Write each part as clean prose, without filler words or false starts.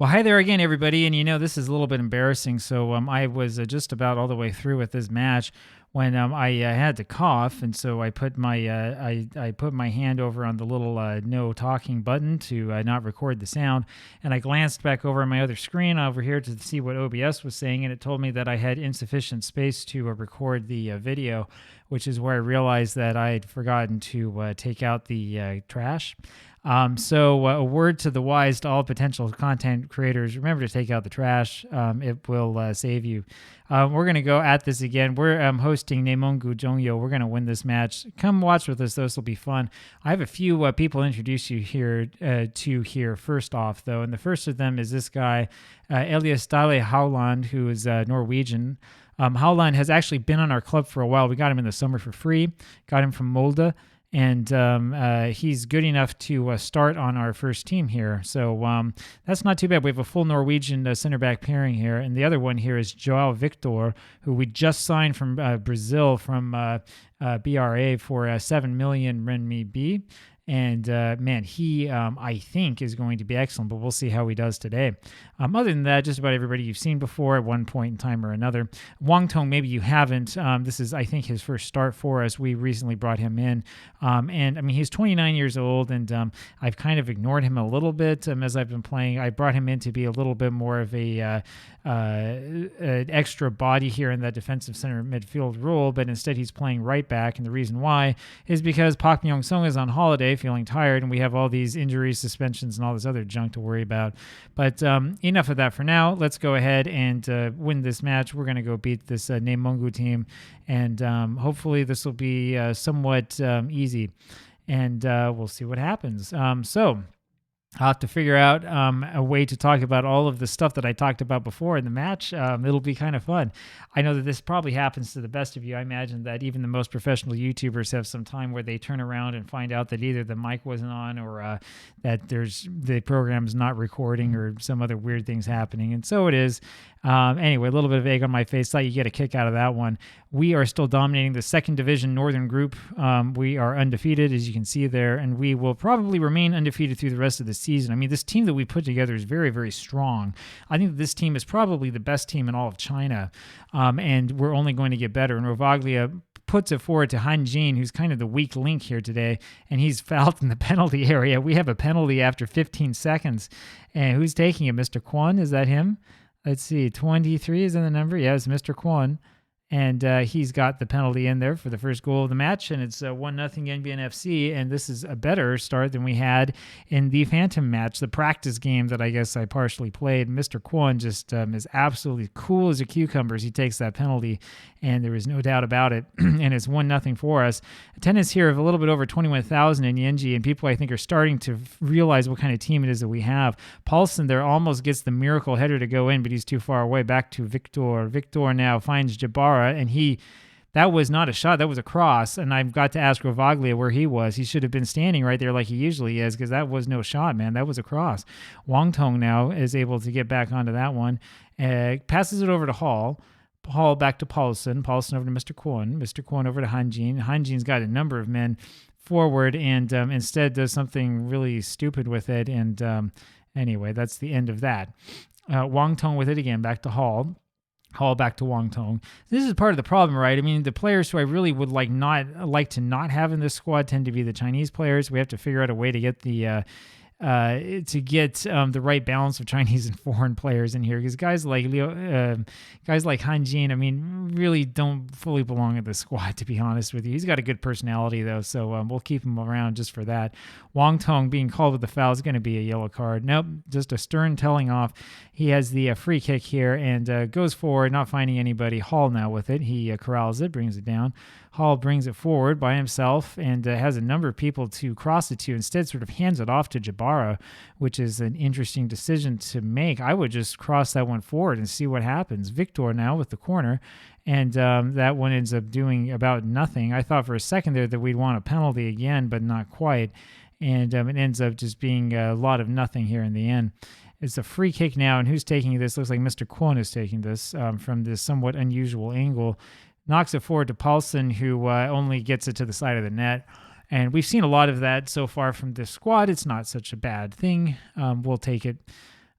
Well, hi there again, everybody. And this is a little bit embarrassing. So I was just about all the way through with this match when I had to cough, and so I put my I put my hand over on the little no talking button to not record the sound, and I glanced back over my other screen over here to see what OBS was saying, and it told me that I had insufficient space to record the video, which is where I realized that I had forgotten to take out the trash. So a word to the wise to all potential content creators: remember to take out the trash. It will save you. We're going to go at this again. We're hosting Nemongu Jongyo. We're going to win this match. Come watch with us, though. This will be fun. I have a few people to introduce you here first off, though. And the first of them is this guy, Elias Dale Howland, who is Norwegian. Howland has actually been on our club for a while. We got him in the summer for free. Got him from Molde. And he's good enough to start on our first team here. So that's not too bad. We have a full Norwegian center back pairing here. And the other one here is Joao Victor, who we just signed from Brazil from BRA for 7 million renminbi. And man, he, I think, is going to be excellent, but we'll see how he does today. Other than that, just about everybody you've seen before at one point in time or another. Wang Tong, maybe you haven't. This is, I think, his first start for us. We recently brought him in. And I mean, he's 29 years old, and I've kind of ignored him a little bit as I've been playing. I brought him in to be a little bit more of an extra body here in that defensive center midfield role, but instead he's playing right back. And the reason why is because Park Myung-sung is on holiday, feeling tired, and we have all these injuries, suspensions, and all this other junk to worry about. But enough of that for now. Let's go ahead and win this match. We're going to go beat this Nemongu team, and hopefully this will be somewhat easy, and we'll see what happens. So I'll have to figure out a way to talk about all of the stuff that I talked about before in the match. It'll be kind of fun. I know that this probably happens to the best of you. I imagine that even the most professional YouTubers have some time where they turn around and find out that either the mic wasn't on or that the program's not recording or some other weird things happening. And so it is. Anyway, a little bit of egg on my face. Thought you get a kick out of that one. We are still dominating the second division Northern Group. We are undefeated, as you can see there, and we will probably remain undefeated through the rest of the season. I mean, this team that we put together is very, very strong. I think that this team is probably the best team in all of China, and we're only going to get better. And Rovaglia puts it forward to Han Jin, who's kind of the weak link here today, and he's fouled in the penalty area. We have a penalty after 15 seconds. And who's taking it? Mr. Kwon? Is that him? Let's see. 23 is in the number. Yeah, it's Mr. Kwon. And he's got the penalty in there for the first goal of the match, and it's 1-0 Yanbian FC, and this is a better start than we had in the Phantom match, the practice game that I guess I partially played. Mr. Kwon just is absolutely cool as a cucumber as he takes that penalty, and there is no doubt about it, and it's 1-0 for us. Attendance here of a little bit over 21,000 in Yenji, and people I think are starting to realize what kind of team it is that we have. Paulson there almost gets the miracle header to go in, but he's too far away. Back to Victor. Victor now finds Jabara, and that was not a shot, that was a cross, and I've got to ask Rovaglia where he was. He should have been standing right there like he usually is, because that was no shot, man. That was a cross. Wang Tong now is able to get back onto that one. Passes it over to Hall. Hall back to Paulson. Paulson over to Mr. Kwon. Mr. Kwon over to Han Jin. Han Jin's got a number of men forward, and instead does something really stupid with it, and anyway, that's the end of that. Wang Tong with it again, back to Hall. Hall back to Wang Tong. This is part of the problem, right? I mean, the players who I really would like to not have in this squad tend to be the Chinese players. We have to figure out a way to get the right balance of Chinese and foreign players in here, because guys like Han Jin, I mean, really don't fully belong in the squad, to be honest with you. He's got a good personality though, so we'll keep him around just for that. Wang Tong being called with the foul is going to be a yellow card. Nope, just a stern telling off. He has the free kick here and goes forward, not finding anybody. Hall now with it. He corrals it, brings it down. Hall brings it forward by himself and has a number of people to cross it to. Instead, sort of hands it off to Jabara, which is an interesting decision to make. I would just cross that one forward and see what happens. Victor now with the corner, and that one ends up doing about nothing. I thought for a second there that we'd want a penalty again, but not quite. And it ends up just being a lot of nothing here in the end. It's a free kick now, and who's taking this? Looks like Mr. Kwon is taking this from this somewhat unusual angle. Knocks it forward to Paulson, who only gets it to the side of the net. And we've seen a lot of that so far from this squad. It's not such a bad thing. We'll take it.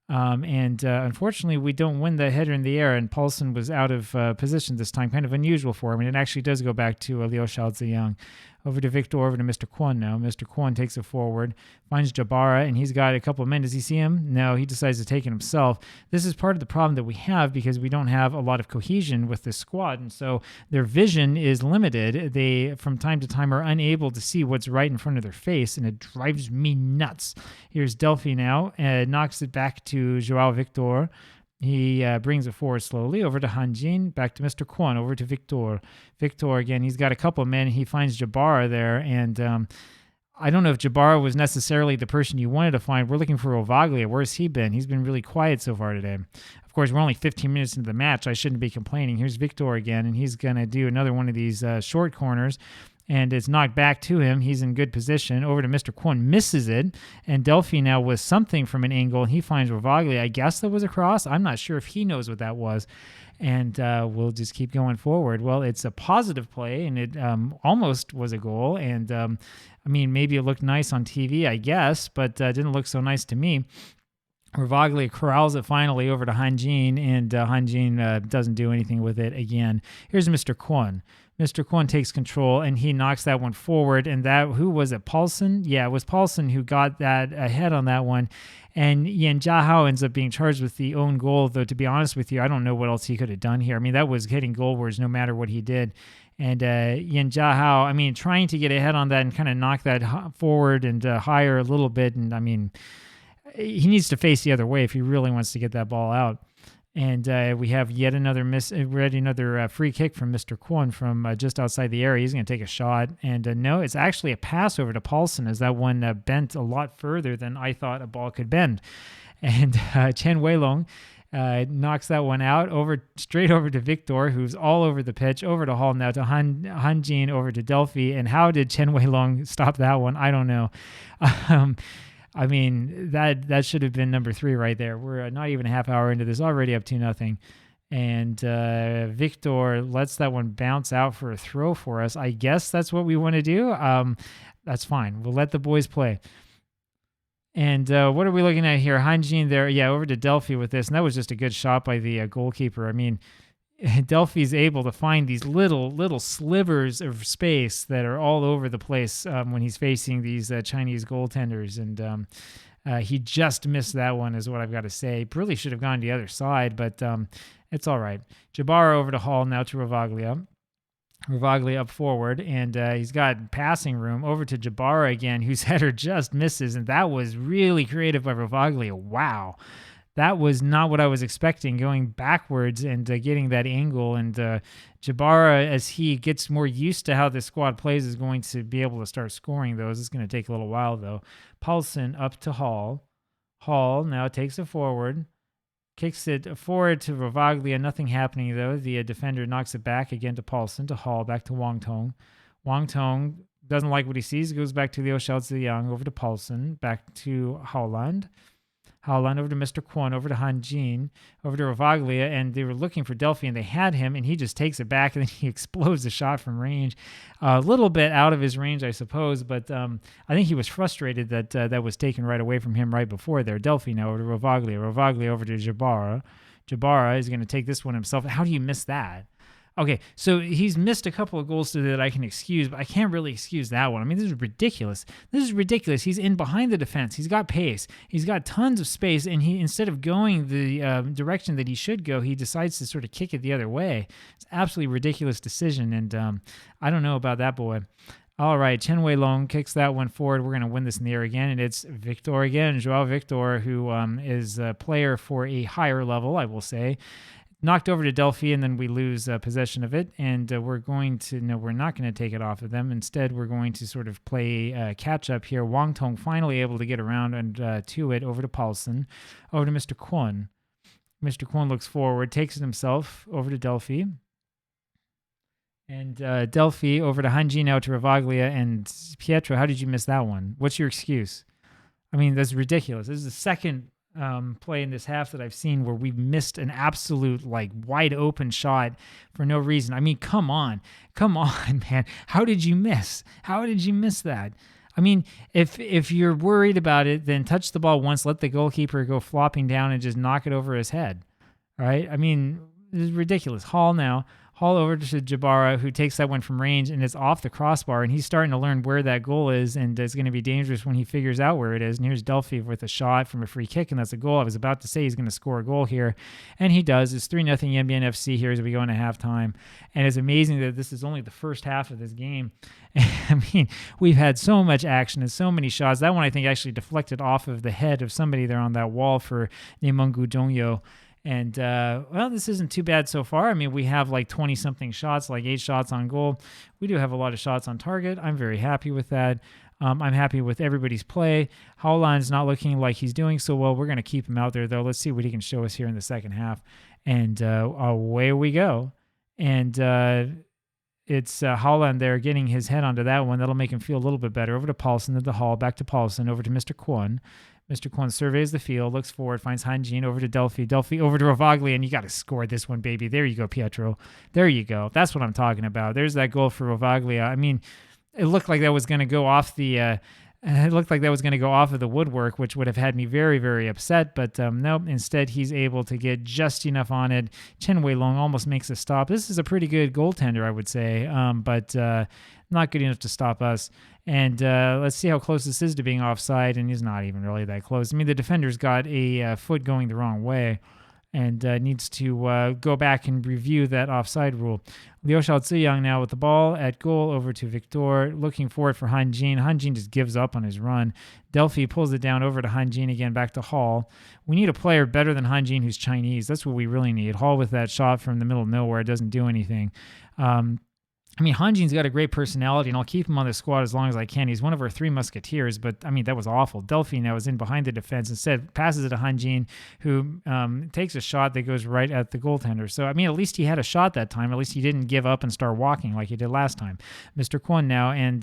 And unfortunately, we don't win the header in the air, and Paulsen was out of position this time. Kind of unusual for him, and it actually does go back to Liu Shaoziyang. Over to Victor, over to Mr. Kwon now. Mr. Kwon takes it forward, finds Jabara, and he's got a couple of men. Does he see him? No, he decides to take it himself. This is part of the problem that we have because we don't have a lot of cohesion with this squad, and so their vision is limited. They, from time to time, are unable to see what's right in front of their face, and it drives me nuts. Here's Delphi now, knocks it back to Joao Victor. He brings it forward slowly over to Hanjin, back to Mr. Kwon, over to Victor. Victor, again, he's got a couple of men. He finds Jabara there, and I don't know if Jabara was necessarily the person you wanted to find. We're looking for Rovaglia. Where's he been? He's been really quiet so far today. Of course, we're only 15 minutes into the match. I shouldn't be complaining. Here's Victor again, and he's going to do another one of these short corners. And it's knocked back to him. He's in good position. Over to Mr. Kwon, misses it. And Delphi now with something from an angle, and he finds Rovaglia. I guess that was a cross. I'm not sure if he knows what that was. And we'll just keep going forward. Well, it's a positive play, and it almost was a goal. And, I mean, maybe it looked nice on TV, I guess, but didn't look so nice to me. Rovaglia corrals it finally over to Hanjin, and Hanjin doesn't do anything with it again. Here's Mr. Kwon. Mr. Kwon takes control, and he knocks that one forward. And that, who was it, Paulsen? Yeah, it was Paulsen who got that ahead on that one. And Yan Jiahao ends up being charged with the own goal, though, to be honest with you, I don't know what else he could have done here. I mean, that was hitting goalwards no matter what he did. And Yan Jiahao, I mean, trying to get ahead on that and kind of knock that forward and higher a little bit. And, I mean, he needs to face the other way if he really wants to get that ball out. And we have yet another free kick from Mr. Kwon from just outside the area. He's going to take a shot. And no, it's actually a pass over to Paulsen, as that one bent a lot further than I thought a ball could bend. And Chen Weilong knocks that one out straight over to Victor, who's all over the pitch, over to Hall now to Hanjin, over to Delphi. And how did Chen Weilong stop that one? I don't know. I mean, that should have been number 3 right there. We're not even a half hour into this, already up 2-0. And Victor lets that one bounce out for a throw for us. I guess that's what we want to do. That's fine. We'll let the boys play. And what are we looking at here? Hanjin there. Yeah, over to Delphi with this. And that was just a good shot by the goalkeeper. I mean, Delphi's able to find these little slivers of space that are all over the place when he's facing these Chinese goaltenders. And he just missed that one, is what I've got to say. Really should have gone to the other side, but it's all right. Jabara over to Hall, now to Rovaglia. Rovaglia up forward, and he's got passing room over to Jabara again, whose header just misses. And that was really creative by Rovaglia. Wow. That was not what I was expecting, going backwards and getting that angle. And Jabara, as he gets more used to how this squad plays, is going to be able to start scoring those. It's going to take a little while, though. Paulsen up to Hall. Hall now takes it forward. Kicks it forward to Rovaglia. Nothing happening, though. The defender knocks it back again to Paulsen, to Hall, back to Wang Tong. Wang Tong doesn't like what he sees. Goes back to Liu Shaoziyang, over to Paulsen, back to Howland. Howland over to Mr. Kwon, over to Hanjin, over to Rovaglia, and they were looking for Delphi, and they had him, and he just takes it back, and then he explodes the shot from range. A little bit out of his range, I suppose, but I think he was frustrated that that was taken right away from him right before there. Delphi now over to Rovaglia. Rovaglia over to Jabara. Jabara is going to take this one himself. How do you miss that? Okay, so he's missed a couple of goals that I can excuse, but I can't really excuse that one. I mean, this is ridiculous. This is ridiculous. He's in behind the defense. He's got pace. He's got tons of space, and he, instead of going the direction that he should go, he decides to sort of kick it the other way. It's an absolutely ridiculous decision, and I don't know about that boy. All right, Chen Weilong kicks that one forward. We're going to win this in the air again, and it's Victor again, Joao Victor, who is a player for a higher level, I will say. Knocked over to Delphi, and then we lose possession of it, and we're not going to take it off of them. Instead, we're going to sort of play catch-up here. Wang Tong finally able to get around and to it, over to Paulsen, over to Mr. Kwon. Mr. Kwon looks forward, takes it himself, over to Delphi. And Delphi over to Hanjin, now to Rovaglia, and Pietro, how did you miss that one? What's your excuse? I mean, that's ridiculous. This is the second play in this half that I've seen where we've missed an absolute wide open shot for no reason. I mean, come on, man. How did you miss that? I mean, if you're worried about it, then touch the ball once, let the goalkeeper go flopping down and just knock it over his head. All right? I mean, this is ridiculous. Hall now. Hall over to Jabara, who takes that one from range and it's off the crossbar, and he's starting to learn where that goal is, and it's going to be dangerous when he figures out where it is. And here's Delphi with a shot from a free kick, and that's a goal. I was about to say he's going to score a goal here, and he does. It's 3-0 Yanbian FC here as we go into halftime, and it's amazing that this is only the first half of this game. I mean, we've had so much action and so many shots. That one, I think, actually deflected off of the head of somebody there on that wall for Inner Mongolian. And, well, this isn't too bad so far. I mean, we have like 20-something shots, like 8 shots on goal. We do have a lot of shots on target. I'm very happy with that. I'm happy with everybody's play. Howland's not looking like he's doing so well. We're going to keep him out there, though. Let's see what he can show us here in the second half. And away we go. And it's Howland there getting his head onto that one. That'll make him feel a little bit better. Over to Paulson at the Hall, back to Paulson, over to Mr. Kwon. Mr. Kwon surveys the field, looks forward, finds Hanjin, over to Delphi. Delphi over to Rovaglia, and you got to score this one, baby. There you go, Pietro. There you go. That's what I'm talking about. There's that goal for Rovaglia. I mean, it looked like that was going to go off the of the woodwork, which would have had me very, very upset. But nope, instead he's able to get just enough on it. Chen Weilong almost makes a stop. This is a pretty good goaltender, I would say, but not good enough to stop us. And let's see how close this is to being offside, and he's not even really that close. I mean, the defender's got a foot going the wrong way and needs to go back and review that offside rule. Liu Shaoziyang now with the ball at goal, over to Victor, looking forward for Hanjin. Hanjin just gives up on his run. Delphi pulls it down over to Hanjin again, back to Hall. We need a player better than Hanjin who's Chinese. That's what we really need. Hall with that shot from the middle of nowhere doesn't do anything. I mean, Hanjin's got a great personality, and I'll keep him on the squad as long as I can. He's one of our 3 musketeers, but, I mean, that was awful. Delphi now is in behind the defense. Instead, passes it to Hanjin, who takes a shot that goes right at the goaltender. So, I mean, at least he had a shot that time. At least he didn't give up and start walking like he did last time. Mr. Kwon now, and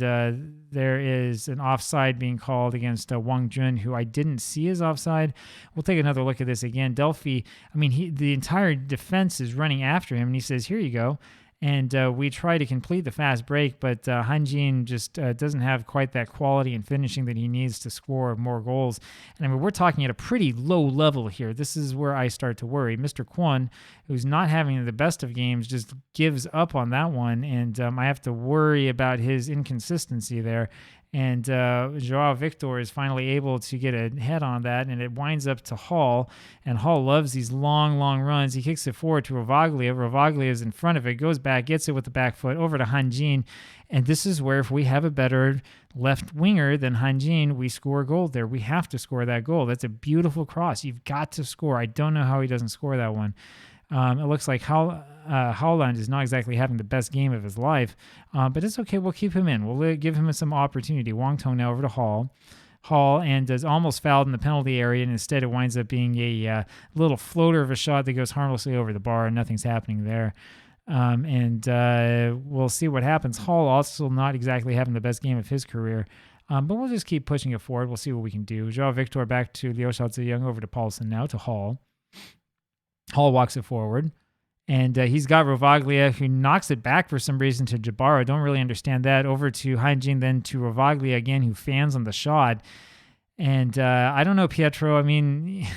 there is an offside being called against Wang Jun, who I didn't see as offside. We'll take another look at this again. Delphi, I mean, the entire defense is running after him, and he says, here you go. And we try to complete the fast break, but Hanjin just doesn't have quite that quality and finishing that he needs to score more goals. And I mean, we're talking at a pretty low level here. This is where I start to worry. Mr. Kwon, who's not having the best of games, just gives up on that one, and I have to worry about his inconsistency there. And Joao Victor is finally able to get a head on that, and it winds up to Hall. And Hall loves these long, long runs. He kicks it forward to Rovaglia. Rovaglia is in front of it, goes back, gets it with the back foot over to Hanjin. And this is where, if we have a better left winger than Hanjin, we score a goal there. We have to score that goal. That's a beautiful cross. You've got to score. I don't know how he doesn't score that one. It looks like Howland is not exactly having the best game of his life, but it's okay. We'll keep him in. We'll give him some opportunity. Wang Tong now over to Hall. And is almost fouled in the penalty area, and instead it winds up being a little floater of a shot that goes harmlessly over the bar, and nothing's happening there. And we'll see what happens. Hall also not exactly having the best game of his career. But we'll just keep pushing it forward. We'll see what we can do. Joao Victor back to Liu Shaoziyang, over to Paulson now to Hall. Hall walks it forward, and he's got Rovaglia, who knocks it back for some reason to Jabara. Don't really understand that. Over to Hanjin, then to Rovaglia again, who fans on the shot. And I don't know, Pietro. I mean,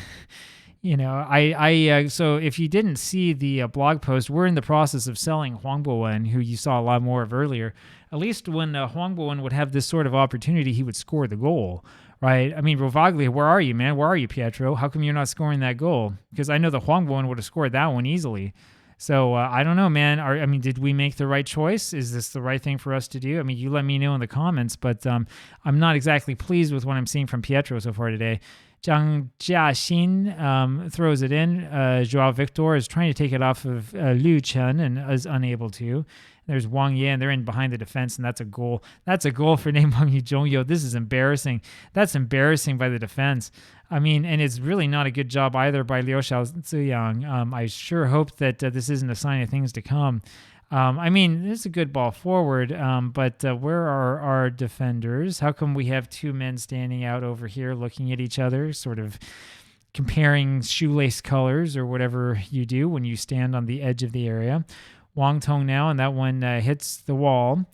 you know, so if you didn't see the blog post, we're in the process of selling Huang Bowen, who you saw a lot more of earlier. At least when Huang Bowen would have this sort of opportunity, he would score the goal. Right? I mean, Rovaglia, where are you, man? Where are you, Pietro? How come you're not scoring that goal? Because I know the Huang Bowen would have scored that one easily. So I don't know, man. Did we make the right choice? Is this the right thing for us to do? I mean, you let me know in the comments, but I'm not exactly pleased with what I'm seeing from Pietro so far today. Zhang Jiaxin throws it in. Joao Victor is trying to take it off of Liu Chen and is unable to. There's Wang Ye, and they're in behind the defense, and that's a goal. That's a goal for Inner Mongolian. This is embarrassing. That's embarrassing by the defense. I mean, and it's really not a good job either by Liu Shaoziyang. I sure hope that this isn't a sign of things to come. I mean, it's a good ball forward, but where are our defenders? How come we have 2 men standing out over here looking at each other, sort of comparing shoelace colors or whatever you do when you stand on the edge of the area? Wang Tong now, and that one hits the wall.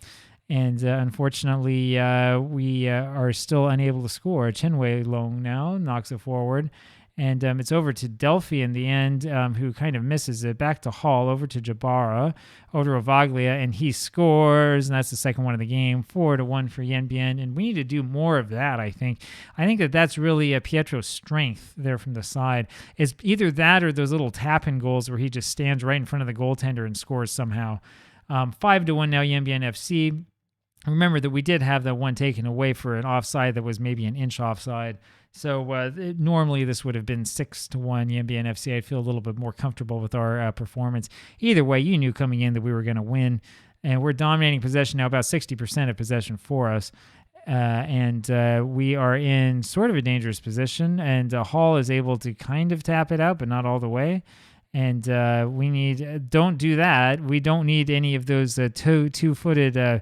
And unfortunately, we are still unable to score. Chen Wei Long now knocks it forward. And it's over to Delphi in the end, who kind of misses it. Back to Hall, over to Jabara, over to Rovaglia, and he scores, and that's the second one of the game, 4-1 for Yanbian. And we need to do more of that, I think. I think that's really Pietro's strength there from the side. It's either that or those little tap-in goals where he just stands right in front of the goaltender and scores somehow. 5-1 now, Yanbian FC. Remember that we did have that one taken away for an offside that was maybe an inch offside. So normally this would have been 6-1 Yanbian FC. I'd feel a little bit more comfortable with our performance. Either way, you knew coming in that we were going to win. And we're dominating possession now, about 60% of possession for us. And we are in sort of a dangerous position. And Hall is able to kind of tap it out, but not all the way. And we need, don't do that. We don't need any of those two-footed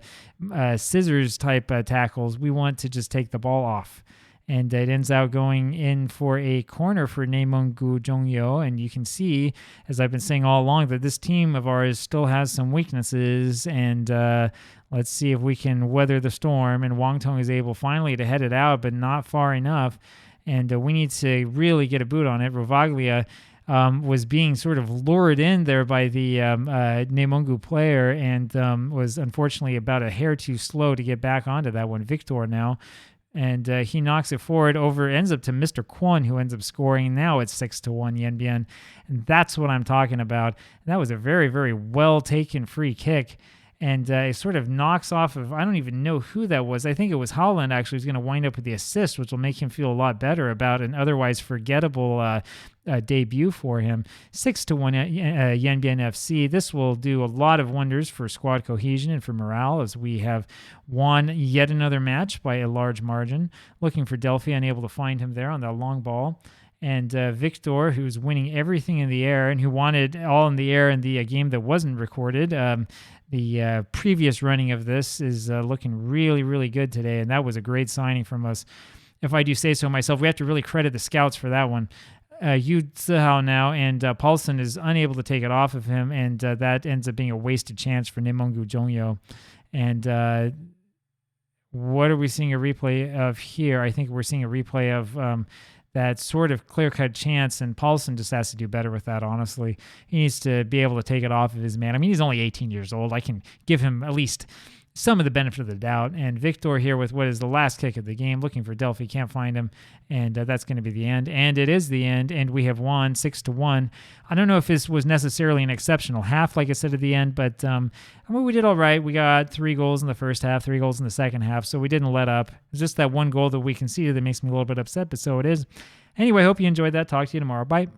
scissors type tackles. We want to just take the ball off. And it ends out going in for a corner for Nemongu Jongyo. And you can see, as I've been saying all along, that this team of ours still has some weaknesses. And let's see if we can weather the storm. And Wang Tong is able finally to head it out, but not far enough. And we need to really get a boot on it. Rovaglia was being sort of lured in there by the Nemongu player and was unfortunately about a hair too slow to get back onto that one. Victor now. And he knocks it forward ends up to Mr. Kwon, who ends up scoring. Now it's 6-1 Yanbian. And that's what I'm talking about. And that was a very, very well-taken free kick. And it sort of knocks off of, I don't even know who that was. I think it was Holland actually who's going to wind up with the assist, which will make him feel a lot better about an otherwise forgettable debut for him. 6-1 Yanbian FC. This will do a lot of wonders for squad cohesion and for morale as we have won yet another match by a large margin. Looking for Delphi, unable to find him there on that long ball. And Victor, who's winning everything in the air and who wanted all in the air in the game that wasn't recorded. The previous running of this is looking really, really good today, and that was a great signing from us. If I do say so myself, we have to really credit the scouts for that one. Yu Zihao now, and Paulson is unable to take it off of him, and that ends up being a wasted chance for Nemongu Jongyo. And what are we seeing a replay of here? I think we're seeing a replay of that sort of clear-cut chance, and Paulson just has to do better with that, honestly. He needs to be able to take it off of his man. I mean, he's only 18 years old. I can give him at least some of the benefit of the doubt. And Victor here with what is the last kick of the game, looking for Delphi, can't find him, and that's going to be the end. And it is the end, and we have won 6-1. I don't know if this was necessarily an exceptional half, like I said at the end, but I mean, we did all right. We got 3 goals in the first half, 3 goals in the second half, so we didn't let up. It's just that one goal that we conceded that makes me a little bit upset, but so it is. Anyway, hope you enjoyed that. Talk to you tomorrow. Bye.